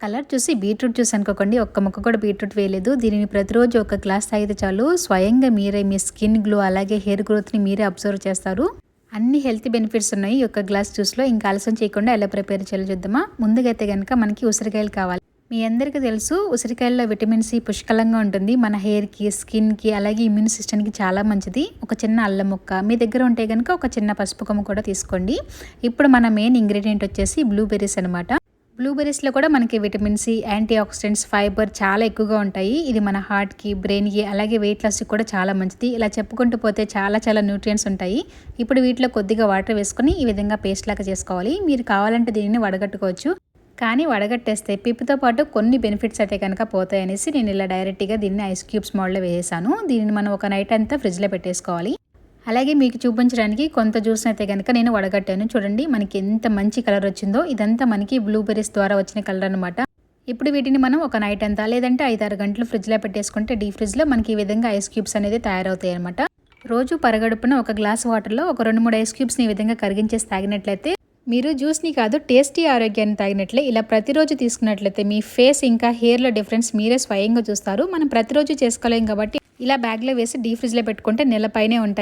Colour చూసి beetroot juice అనుకోకండి, ఒక్క ముక్క కూడా బీట్రూట్ వేయలేదు. దీనిని ప్రతిరోజు ఒక గ్లాస్ తాగితే చాలు, స్వయంగా మీరే మీ స్కిన్ గ్లో అలాగే హెయిర్ గ్రోత్ని మీరే అబ్జర్వ్ చేస్తారు. అన్ని హెల్త్ బెనిఫిట్స్ ఉన్నాయి ఈ యొక్క గ్లాస్ జ్యూస్లో. ఇంకా ఆలస్యం చేయకుండా ఎలా ప్రిపేర్ చేయాలో చూద్దామా. ముందుగా అయితే కనుక మనకి ఉసిరికాయలు కావాలి. మీ అందరికీ తెలుసు ఉసిరికాయల్లో విటమిన్ సి పుష్కలంగా ఉంటుంది. మన హెయిర్కి, స్కిన్కి అలాగే ఇమ్యూన్ సిస్టమ్కి చాలా మంచిది. ఒక చిన్న అల్లం ముక్క మీ దగ్గర ఉంటే కనుక ఒక చిన్న పసుపు కొమ్ము కూడా తీసుకోండి. ఇప్పుడు మన మెయిన్ ఇంగ్రీడియంట్ వచ్చేసి బ్లూబెర్రీస్ అనమాట. బ్లూబెర్రీస్లో కూడా మనకి vitamin C, antioxidants, fibre చాలా ఎక్కువగా ఉంటాయి. ఇది మన హార్ట్కి, బ్రెయిన్కి అలాగే వెయిట్ లాస్కి కూడా చాలా మంచిది. ఇలా చెప్పుకుంటూ పోతే చాలా న్యూట్రియంట్స్ ఉంటాయి. ఇప్పుడు వీటిలో కొద్దిగా వాటర్ వేసుకొని ఈ విధంగా పేస్ట్ లాగా చేసుకోవాలి. మీరు కావాలంటే దీనిని వడగట్టుకోవచ్చు, కానీ వడగట్టేస్తే పిప్పుతో పాటు కొన్ని బెనిఫిట్స్ అయితే కనుక పోతాయనేసి నేను ఇలా డైరెక్ట్గా దీన్ని ఐస్ క్యూబ్స్ మోడ్లో వేసాను. దీనిని మనం ఒక నైట్ అంతా ఫ్రిడ్జ్లో పెట్టేసుకోవాలి. అలాగే మీకు చూపించడానికి కొంత జ్యూస్ అయితే కనుక నేను వడగట్టాను. చూడండి మనకి ఎంత మంచి కలర్ వచ్చిందో. ఇదంతా మనకి బ్లూబెర్రీస్ ద్వారా వచ్చిన కలర్ అనమాట. ఇప్పుడు వీటిని మనం ఒక నైట్ అంతా లేదంటే 5-6 గంటలు ఫ్రిడ్జ్లో పెట్టేసుకుంటే డీప్ ఫ్రిడ్జ్లో మనకి ఈ విధంగా ఐస్ క్యూబ్స్ అనేది తయారవుతాయి అనమాట. రోజు పరగడుపున ఒక గ్లాస్ వాటర్లో ఒక 2-3 ఐస్ క్యూబ్స్ని ఈ విధంగా కరిగించేసి తాగినట్లయితే మీరు జ్యూస్ని కాదు టేస్టీ ఆరోగ్యాన్ని తాగినట్లే. ఇలా ప్రతిరోజు తీసుకున్నట్లయితే మీ ఫేస్ ఇంకా హెయిర్లో డిఫరెన్స్ మీరే స్వయంగా చూస్తారు. మనం ప్రతిరోజు చేసుకోలేం కాబట్టి ఇలా బ్యాగ్లో వేసి డీప్ ఫ్రిడ్జ్లో పెట్టుకుంటే నెల పైనే ఉంటాయి.